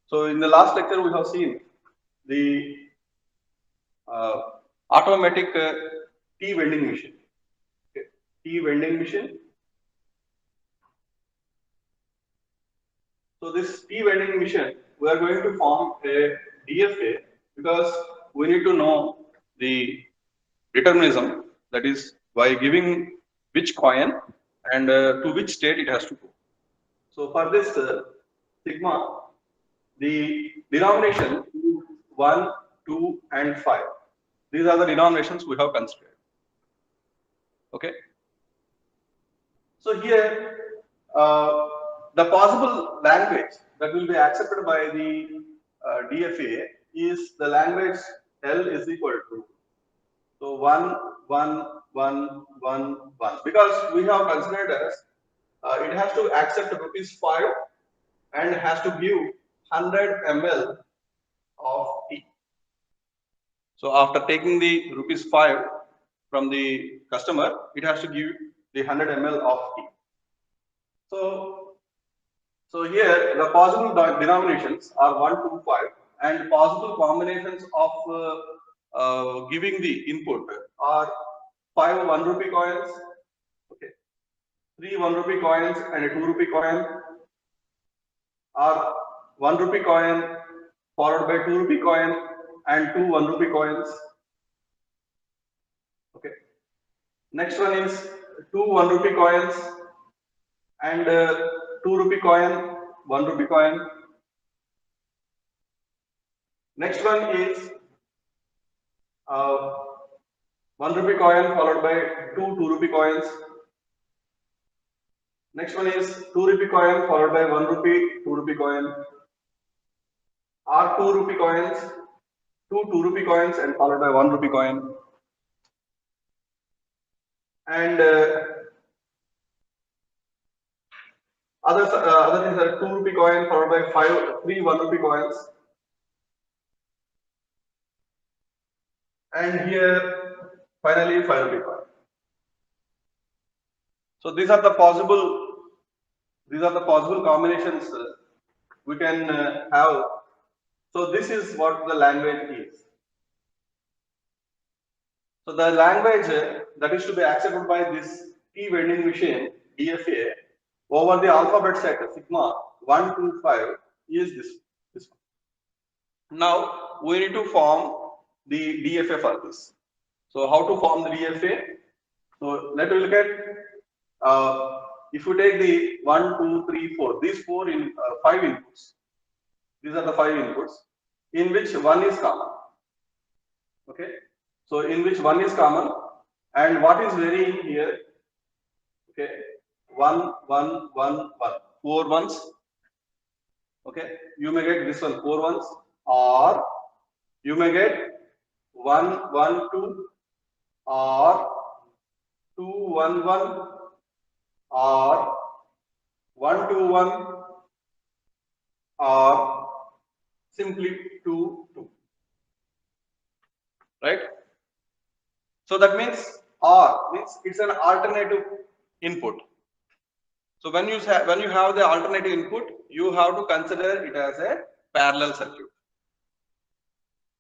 So in the last lecture, we have seen the uh, automatic tea vending machine. Okay. Tea vending machine. So this tea vending machine, we are going to form a DFA because we need to know the determinism, that is by giving which coin and to which state it has to go. So for this sigma, the denomination 1, 2 and 5. These are the denominations we have considered. Okay. So here the possible language that will be accepted by the DFA is the language L is equal to, so 1, 1, 1, 1, 1, because we have considered as it has to accept rupees 5 and has to give 100 ml of tea. So after taking the rupees 5 from the customer, it has to give the 100 ml of tea. So here the possible denominations are 1, 2, 5, and possible combinations of giving the input are 5 1 rupee coins, okay, 3 1 rupee coins and a 2 rupee coin, or 1 rupee coin followed by 2 rupee coin and 2 1 rupee coins. Okay. Next one is 2 1 rupee coins and 2 rupee coin, 1 rupee coin. Next one is uh, 1 rupee coin followed by 2 rupee coins. Next one is 2 rupee coin followed by 1 rupee 2 rupee coin, or 2 rupee coins, 2 rupee coins and followed by 1 rupee coin, and other things are 2 rupee coin followed by 3 1 rupee coins, and here finally 5 rupee coin. So these are the possible combinations we can have. So this is what the language is. So the language that is to be accepted by this tea vending machine DFA over the alphabet set sigma 1 to 5 is this one. Now we need to form the DFA for this. So how to form the DFA? So let us look at if you take the 1, 2, 3, 4, these 5 inputs. These are the 5 inputs in which one is common. Okay. So in which one is common, and what is varying here? Okay, 1, 1, 1, 1, 4 ones. Okay, you may get this one 4 ones, or you may get 1, 1, 2, or 2, 1, 1, or 1, 2, 1, or simply 2, 2. Right? So that means or means it's an alternative input. So when you have the alternative input, you have to consider it as a parallel circuit.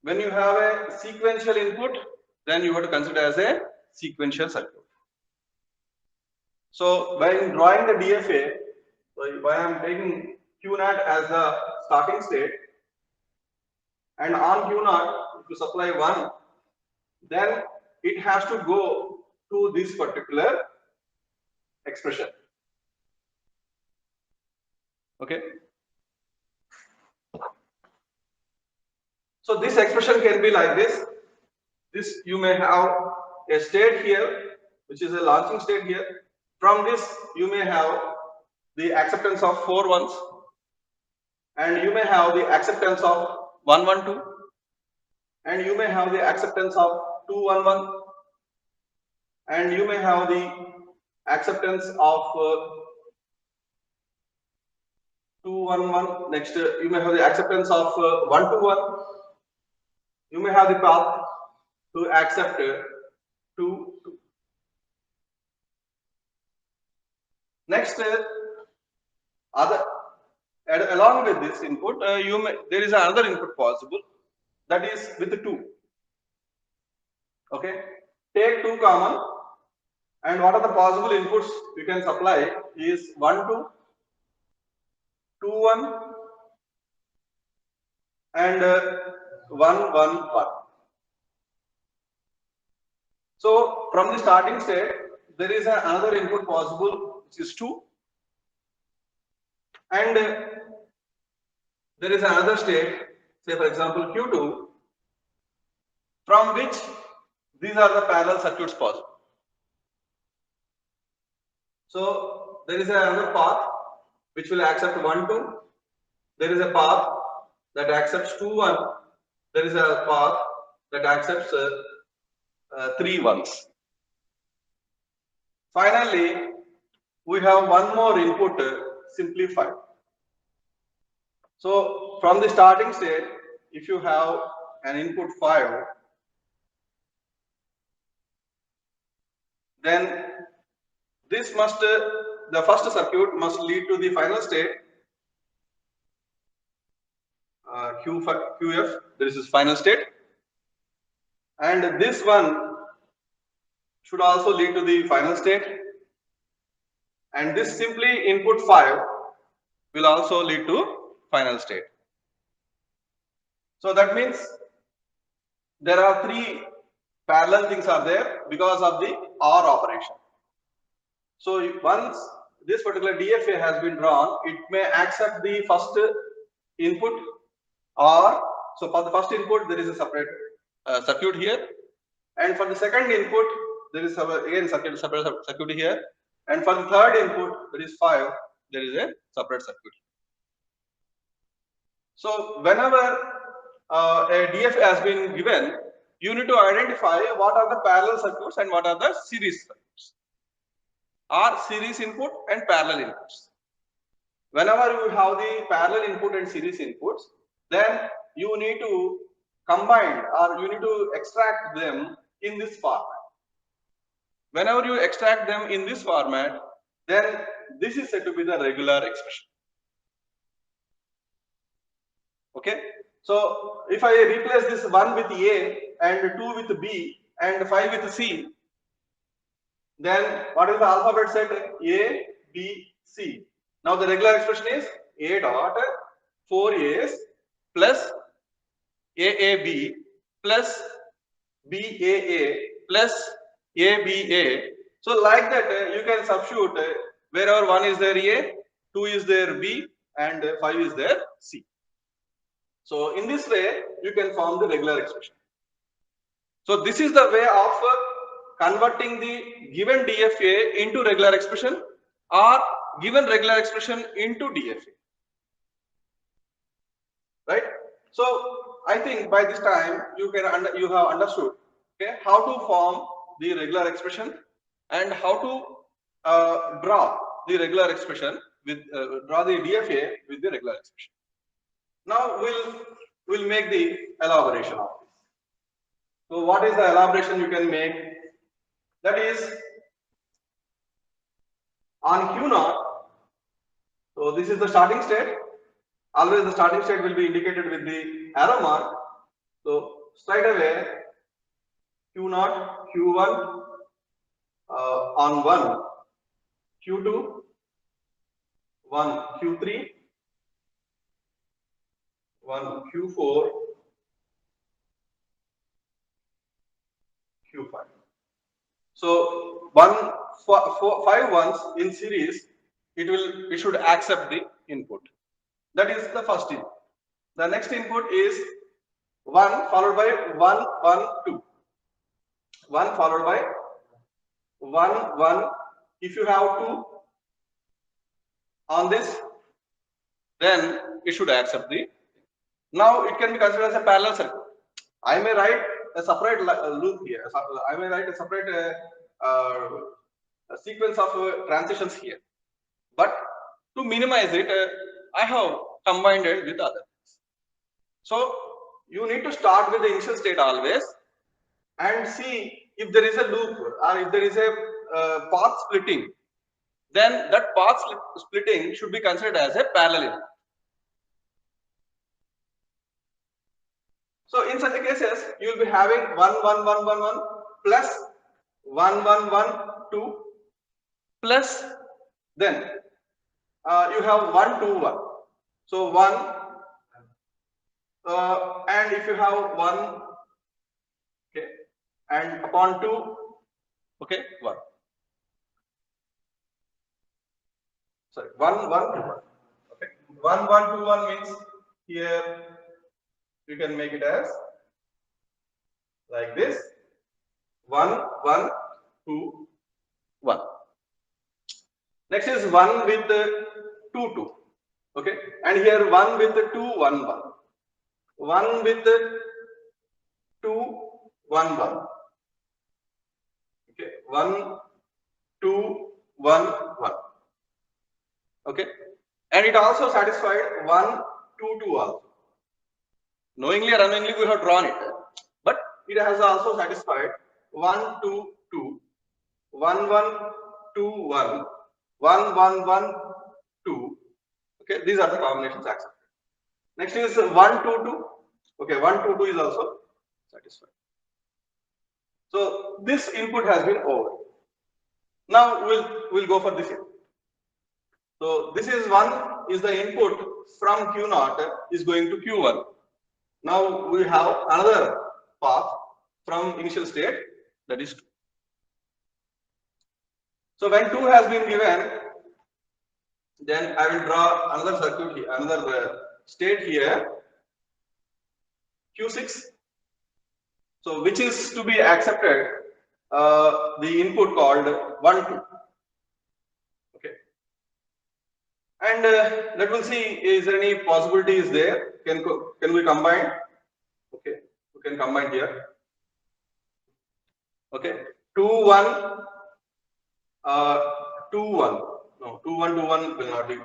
When you have a sequential input, then you have to consider as a sequential circuit. So when drawing the DFA, so if I am taking Q0 as the starting state, and on Q0 if you supply 1, then it has to go to this particular expression. Okay. So this expression can be like this. This you may have a state here, which is a launching state here. From this you may have the acceptance of 4 ones, and you may have the acceptance of 1, 1, 2, and you may have the acceptance of 2, 1, 1, and you may have the acceptance of 2, 1, 1. Next you may have the acceptance of 1, 2, 1. You may have the path to accept 2, 2. Next And along with this input, there is another input possible, that is with the 2. Okay, take 2 common, and what are the possible inputs you can supply is 1 2, 2 1, and 1 1 1. So from the starting state, there is another input possible, which is 2, and there is another state, say for example Q2, from which these are the parallel circuits possible. So there is another path which will accept 1 2. There is a path that accepts 2 1. There is a path that accepts 3 1s. Finally, we have one more input, simplified. So from the starting state, if you have an input 5, then this must, the first circuit must lead to the final state, QF, this is final state, and this one should also lead to the final state, and this simply input 5 will also lead to final state. So that means there are 3 parallel things are there because of the OR operation. So once this particular DFA has been drawn, it may accept the first input, or so for the first input there is a separate circuit here, and for the second input there is again separate circuit here, and for the third input, that is 5, there is a separate circuit. So whenever a DFA has been given, you need to identify what are the parallel circuits and what are the series circuits, or series input and parallel inputs. Whenever you have the parallel input and series inputs, then you need to combine, or you need to extract them in this format. Whenever you extract them in this format, then this is said to be the regular expression. Okay, so if I replace this 1 with A and 2 with B and 5 with C, then what is the alphabet set? A, B, C. Now the regular expression is A dot 4A's plus AAB plus BAA plus ABA. So like that, you can substitute wherever 1 is there A, 2 is there B, and 5 is there C. So in this way, you can form the regular expression. So this is the way of converting the given DFA into regular expression, or given regular expression into DFA. Right? So I think by this time you have understood, okay, how to form the regular expression and how to draw the regular expression with draw the DFA with the regular expression. Now we'll make the elaboration of this. So what is the elaboration you can make? That is, on Q0, so this is the starting state. Always the starting state will be indicated with the arrow mark. So straight away Q0, Q1 on 1, Q2, 1, Q3, 1, Q4, Q5. So 5 ones in series, it should accept the input. That is the first input. The next input is 1 followed by 1 1 2. 1 followed by 1 1. If you have 2 on this, then it should accept the. Now it can be considered as a parallel circuit. I may write a separate loop here. I may write a separate a sequence of transitions here. But to minimize it, I have combined it with other things. So you need to start with the initial state always and see if there is a loop or if there is a path splitting. Then that path splitting should be considered as a parallel input. So in such cases, you will be having 1 1 1 1 1 plus 1 1 1 2 plus then you have 1 2 1. So 1 and if you have 1, okay, and upon 2, okay, 1. Sorry, 1 1 2 1. Okay, 1 1 2 1 means here you can make it as like this: 1 1 2 1. Next is 1 with 2 2. Okay, and here 1 with 2 1 1. 1 with 2 1 1. Okay, 1 2 1 1. Okay, and it also satisfied 1 2 2 also. Knowingly or unknowingly we have drawn it, but it has also satisfied 1 2 2 1 1 2 1 1 1 1 2. Okay, these are the combinations accepted. Next is 1 2 2. Okay, 1 2 2 is also satisfied. So this input has been over. Now we'll go for this input. So this is 1 is the input from Q0 is going to Q1. Now we have another path from initial state, that is 2. So when 2 has been given, then I will draw another circuit here, another state here, Q6. So which is to be accepted the input called 1 2. Okay, and let us see, is there any possibility is there? Can we combine? Okay, we can combine here. Okay, 2 1 2 1. No, 2 1 2 1 will not be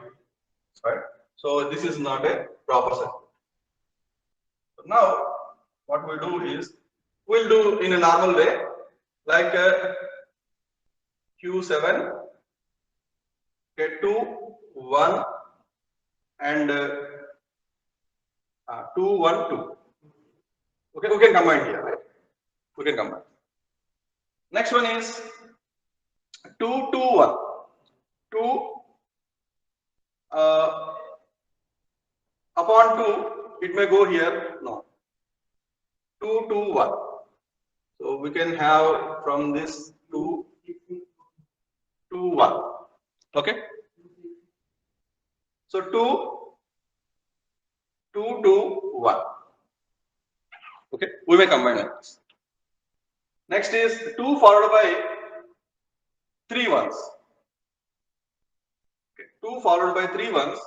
right. So this is not a proper circuit. So now what we'll do is we'll do in a normal way, like Q7, okay, 2 1 and 2 1 2. Okay, we can combine here, right? We can combine. Next one is 2 2 1. 2 upon 2, it may go here. No. 2 2 1. So we can have from this 2 2 1. Okay. So 2 2 2 1. Okay, we may combine like this. Next is 2 followed by 3 ones. Okay, 2 followed by 3 ones.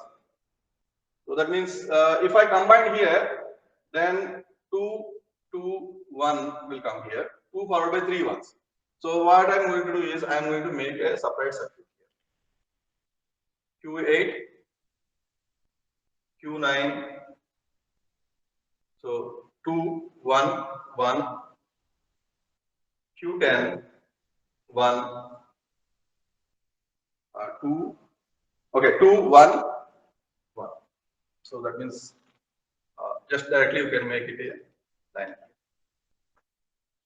So that means if I combine here, then 2 2 1 will come here. 2 followed by 3 ones. So what I am going to do is I am going to make a separate circuit here. Q8, Q9. So 2 1 1. Q10 1 2. Okay, 2 1 1. So that means just directly you can make it a line.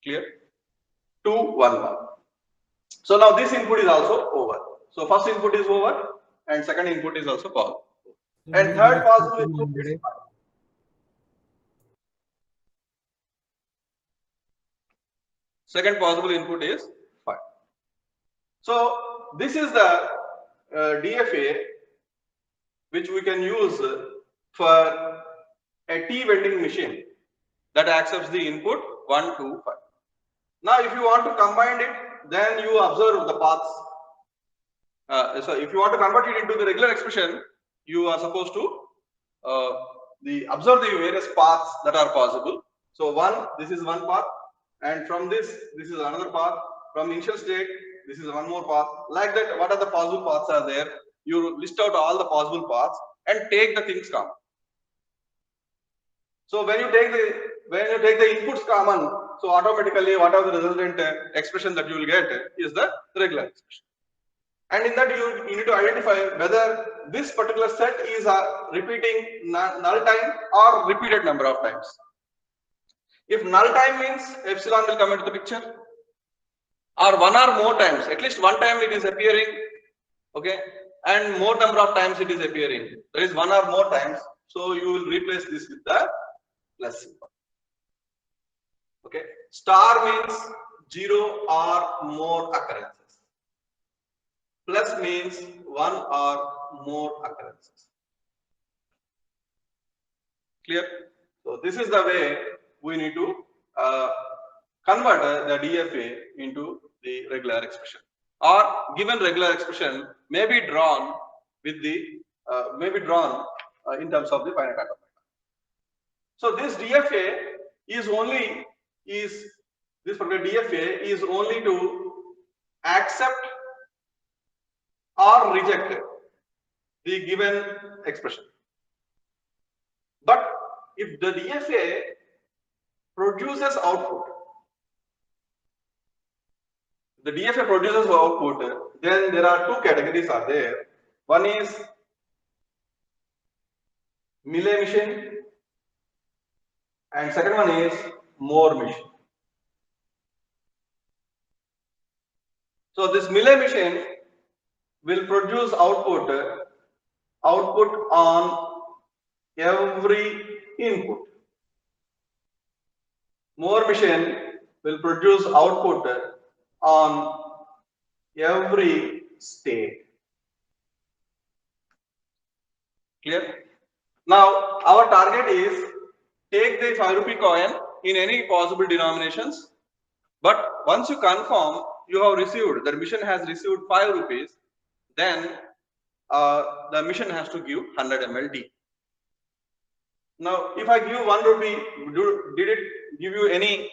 Clear? 2 1 1. So now this input is also over. So first input is over and second input is also called. And third possible input is 5. Second possible input is 5. So this is the DFA which we can use for a T vending machine that accepts the input 1 2 5. Now if you want to combine it, then you observe the paths. So if you want to convert it into the regular expression, you are supposed to observe the various paths that are possible. So this is one path, and from this is another path. From initial state, this is one more path. Like that, what are the possible paths are there? You list out all the possible paths and take the things common. So when you take the inputs common, so automatically whatever the resultant expression that you will get is the regular expression. And in that you need to identify whether this particular set is repeating null time or repeated number of times. If null time means epsilon will come into the picture, or one or more times, at least one time it is appearing, okay, and more number of times it is appearing. There is one or more times, so you will replace this with the plus symbol. Okay, star means 0 or more occurrences. Plus means 1 or more occurrences. Clear? So this is the way we need to convert the DFA into the regular expression, or given regular expression may be drawn with the in terms of the finite automata. So this DFA is only this particular DFA is only to accept or reject the given expression. But if the DFA produces output, the DFA produces output, then there are two categories are there. One is Mealy machine, and second one is Moore machine. So this Mealy machine will produce output on every input. Moore machine will produce output on every state. Clear? Now our target is take the 5 rupee coin in any possible denominations, but once you confirm you have received, the mission has received 5 rupees, then the mission has to give 100 ml tea. Now, if I give 1 rupee, did it give you any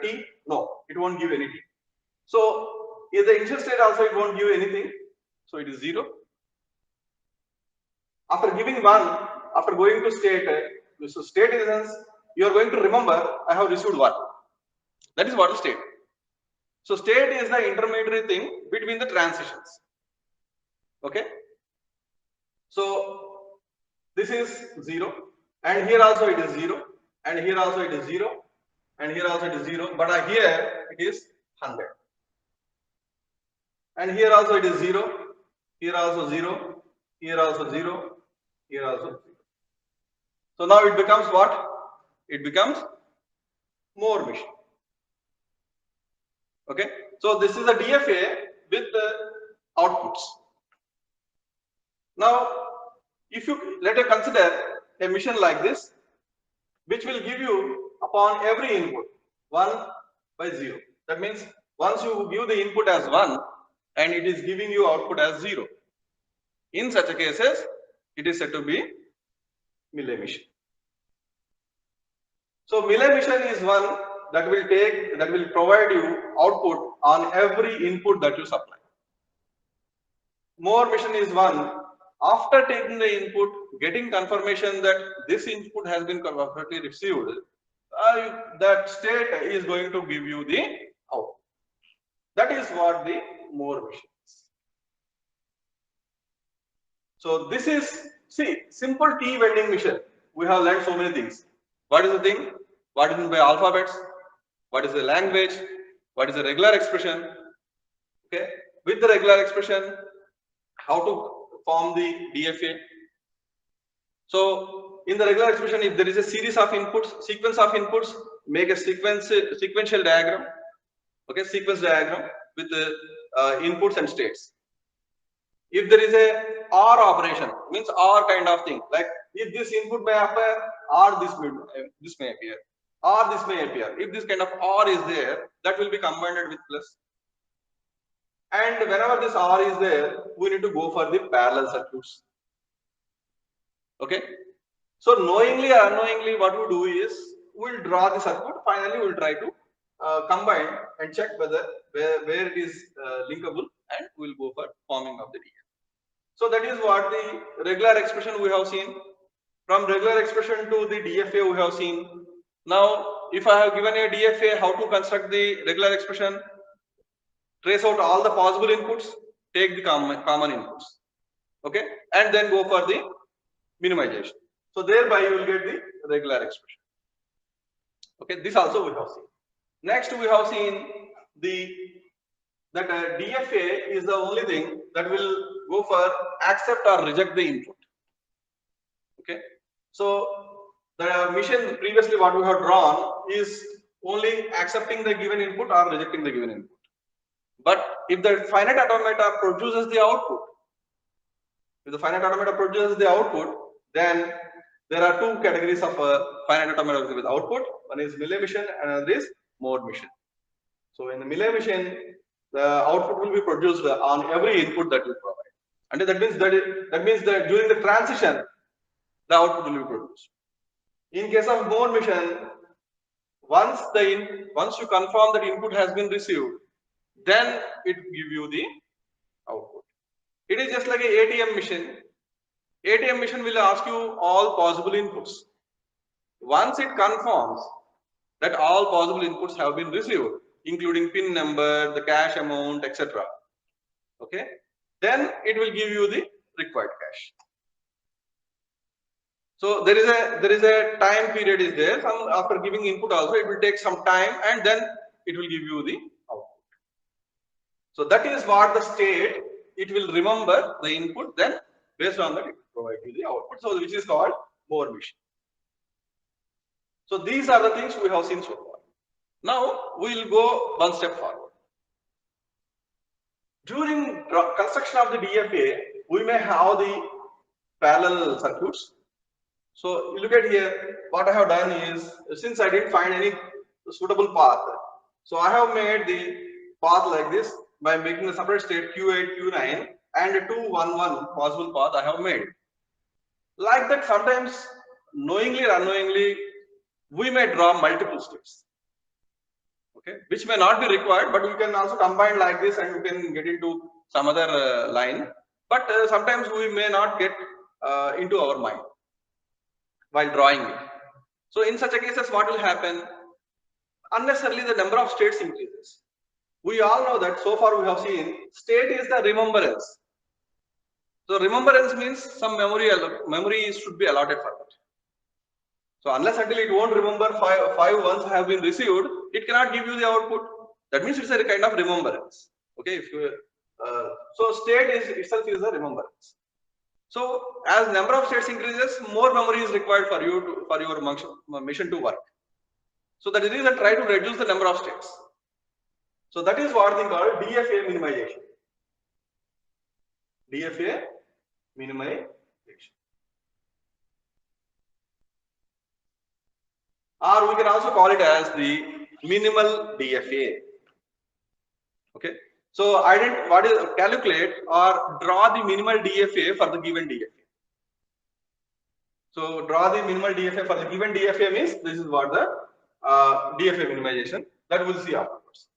tea? No, it won't give any tea. So, in the initial state also it won't give anything. So it is 0. After giving 1, after going to state, so state in the sense you are going to remember I have received 1. That is what is state. So state is the intermediary thing between the transitions. Okay. So this is 0, and here also it is 0, and here also it is 0, and here also it is 0, but here it is 100. And here also it is 0, here also 0, here also 0, here also 0. So now it becomes what? It becomes Moore machine. Okay. So this is a DFA with the outputs. Now, if you let us consider a mission like this, which will give you upon every input 1 by 0. That means once you give the input as 1 and it is giving you output as 0. In such a cases, it is said to be Mealy machine. So Mealy machine is one that will provide you output on every input that you supply. Moore machine is one, after taking the input, getting confirmation that this input has been correctly received, that state is going to give you the output. That is what the Moore machine is. So this is, see, simple tea vending machine. We have learned so many things. What is the thing? What is meant by alphabets? What is the language? What is the regular expression? Okay, with the regular expression, how to form the DFA. So in the regular expression, if there is a series of inputs, sequence of inputs, make a sequential diagram. Okay, sequence diagram with the inputs and states. If there is a OR operation, means OR kind of thing, like if this input may appear, or this may appear, or this may appear. If this kind of OR is there, that will be combined with plus. And whenever this OR is there, we need to go for the parallel circuits. Okay. So knowingly or unknowingly, what we do is we will draw the circuit. Finally, we will try to combine and check whether where it is linkable, and we will go for forming of the DFA. So that is what the regular expression we have seen. From regular expression to the DFA we have seen. Now, if I have given a DFA, how to construct the regular expression? Trace out all the possible inputs, take the common inputs, okay, and then go for the minimization. So thereby you will get the regular expression. Okay, this also we have seen. Next, we have seen that DFA is the only thing that will go for accept or reject the input. Okay, so the mission previously what we have drawn is only accepting the given input or rejecting the given input. But if the finite automata produces the output, then there are two categories of finite automata with output. One is Mealy mission and another is mode mission. So in the Mealy mission, the output will be produced on every input that you provide. And that means that during the transition, the output will be produced. In case of mode mission, once you confirm that input has been received, then it give you the output. It is just like a ATM machine. ATM machine will ask you all possible inputs. Once it confirms that all possible inputs have been received, including PIN number, the cash amount, etc. Okay, then it will give you the required cash. So there is a time period is there. After giving input also, it will take some time and then it will give you the output. So that is what the state, it will remember the input, then based on that it will provide you the output. So which is called Moore mission. So these are the things we have seen so far. Now we will go one step forward. During construction of the DFA, we may have the parallel circuits. So you look at here, what I have done is, since I didn't find any suitable path, so I have made the path like this by making a separate state Q8, Q9 and a 2, 1, 1 possible path I have made. Like that, sometimes knowingly or unknowingly, we may draw multiple states. Okay, which may not be required, but we can also combine like this and we can get into some other line. But sometimes we may not get into our mind while drawing it. So in such a cases, what will happen? Unnecessarily the number of states increases. We all know that so far we have seen state is the remembrance. So remembrance means some memory should be allotted for that. So unless until it won't remember five ones have been received, it cannot give you the output. That means it's a kind of remembrance. Okay, if you so state itself is a remembrance. So as number of states increases, more memory is required for you for your mission to work. So that is the reason try to reduce the number of states. So that is what they call DFA minimization. DFA minimization. Or we can also call it as the minimal DFA. Okay. So calculate or draw the minimal DFA for the given DFA. So draw the minimal DFA for the given DFA means this is what the DFA minimization that we'll see afterwards.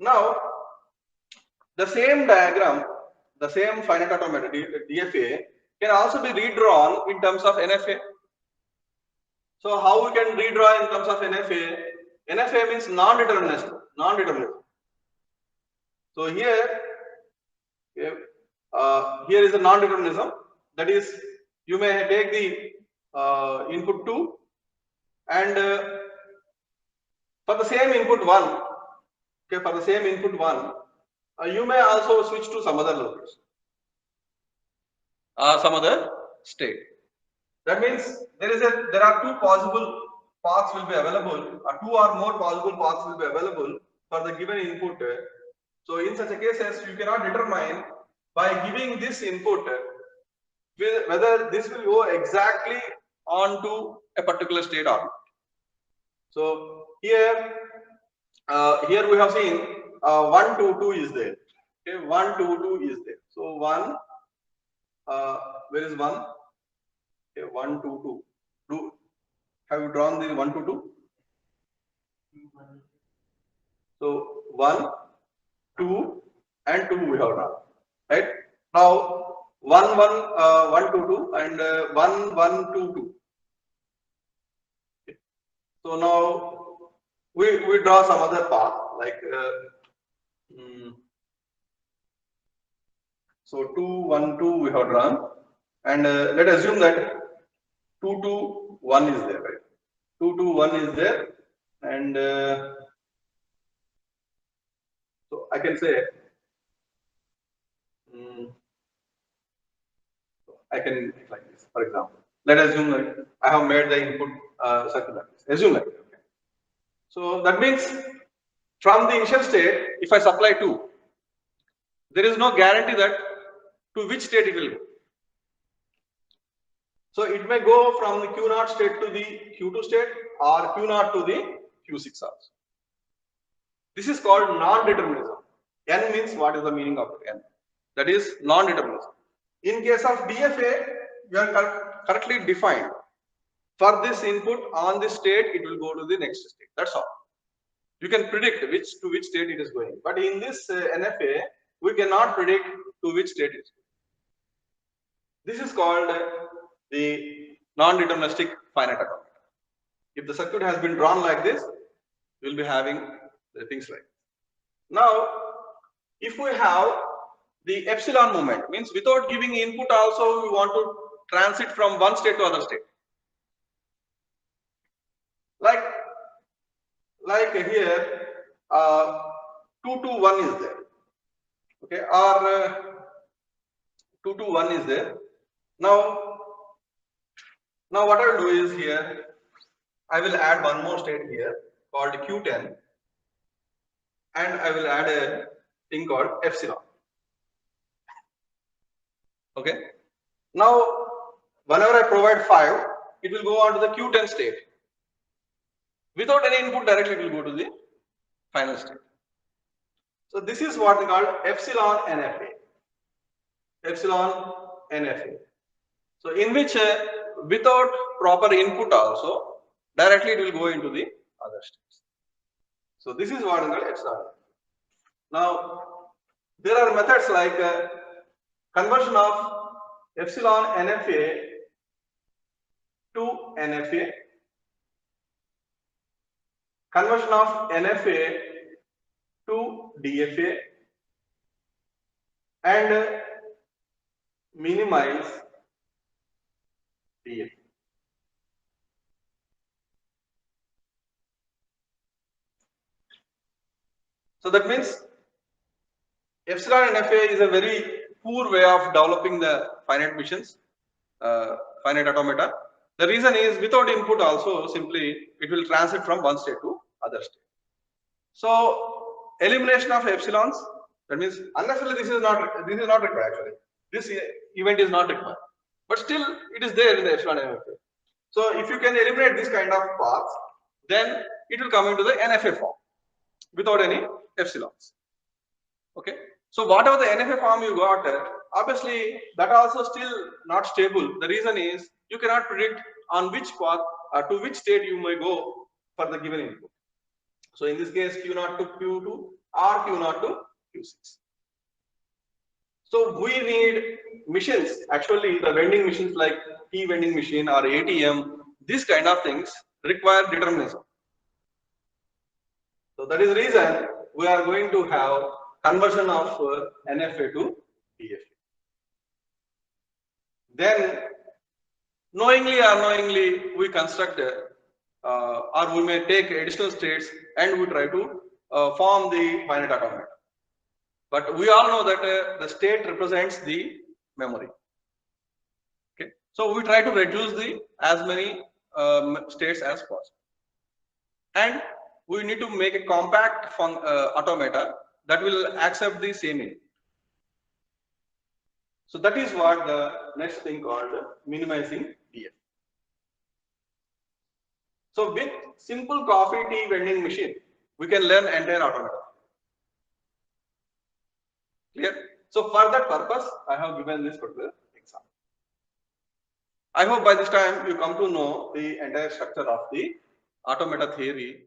Now the same diagram, the same finite automata DFA can also be redrawn in terms of NFA. So how we can redraw in terms of NFA? NFA means non-determinism. So here is a non-determinism. That is, you may take the input 2 and for the same input 1. Okay, for the same input 1, you may also switch to some other location, some other state. That means there are two possible paths will be available, or two or more possible paths will be available for the given input. So in such a cases, you cannot determine by giving this input whether this will go exactly onto a particular state or not. So here we have seen 1, 2, 2 is there. Okay, 1, 2, 2 is there. So 1, where is 1? Okay, 1, 2, 2. Have you drawn the 1 to 2? So 1, 2, and 2 we have drawn. Right? Now 1, 1, 2, 2, and 1, 1, 2, 2. Okay. So now we draw some other path like so 2, 1, 2 we have drawn, and let us assume that 2, 2, 1 is there, right? 2 to 1 is there, and so I can say I can like this. For example, let us assume like I have made the input circuit like this. Assume like that. Okay. So that means from the initial state, if I supply 2, there is no guarantee that to which state it will go. So it may go from the Q0 state to the Q2 state or Q0 to the Q6 also. This is called non-determinism. N means what is the meaning of N? That is non-determinism. In case of DFA, you are correctly defined. For this input on this state, it will go to the next state. That's all. You can predict to which state it is going. But in this NFA, we cannot predict to which state it is going. This is called the non-deterministic finite automata. If the circuit has been drawn like this, we will be having the things like this. Now, if we have the epsilon moment, means without giving input also we want to transit from one state to other state. Like here, 2 to 1 is there, okay, or 2 to 1 is there. Now what I will do is here, I will add one more state here called Q10, and I will add a thing called epsilon. Okay. Now, whenever I provide 5, it will go on to the Q10 state. Without any input, directly it will go to the final state. So this is what we call epsilon NFA. Epsilon NFA. So in which without proper input also, directly it will go into the other states. So this is what we call epsilon. Now there are methods like conversion of epsilon NFA to NFA, conversion of NFA to DFA, and minimize DFA. So that means epsilon NFA is a very poor way of developing the finite machines, finite automata. The reason is without input also simply it will transit from one state to other state. So elimination of epsilons, that means unnecessarily this is not required actually. This event is not required, but still it is there in the epsilon NFA. So if you can eliminate this kind of paths, then it will come into the NFA form without any epsilons. Okay. So whatever the NFA form you got, obviously that also still not stable. The reason is you cannot predict on which path or to which state you may go for the given input. So in this case, Q0 to Q2 or Q0 to Q6. So we need machines, actually the vending machines like T vending machine or ATM, these kind of things require determinism. So that is the reason we are going to have conversion of NFA to DFA. Then knowingly or unknowingly we construct or we may take additional states and we try to form the finite automata. But we all know that the state represents the memory. Okay, so we try to reduce the as many states as possible, and we need to make a compact automata that will accept the same input. So that is what the next thing called minimizing DFA. So with simple coffee tea vending machine, we can learn entire automata. Clear? So for that purpose, I have given this particular example. I hope by this time you come to know the entire structure of the automata theory.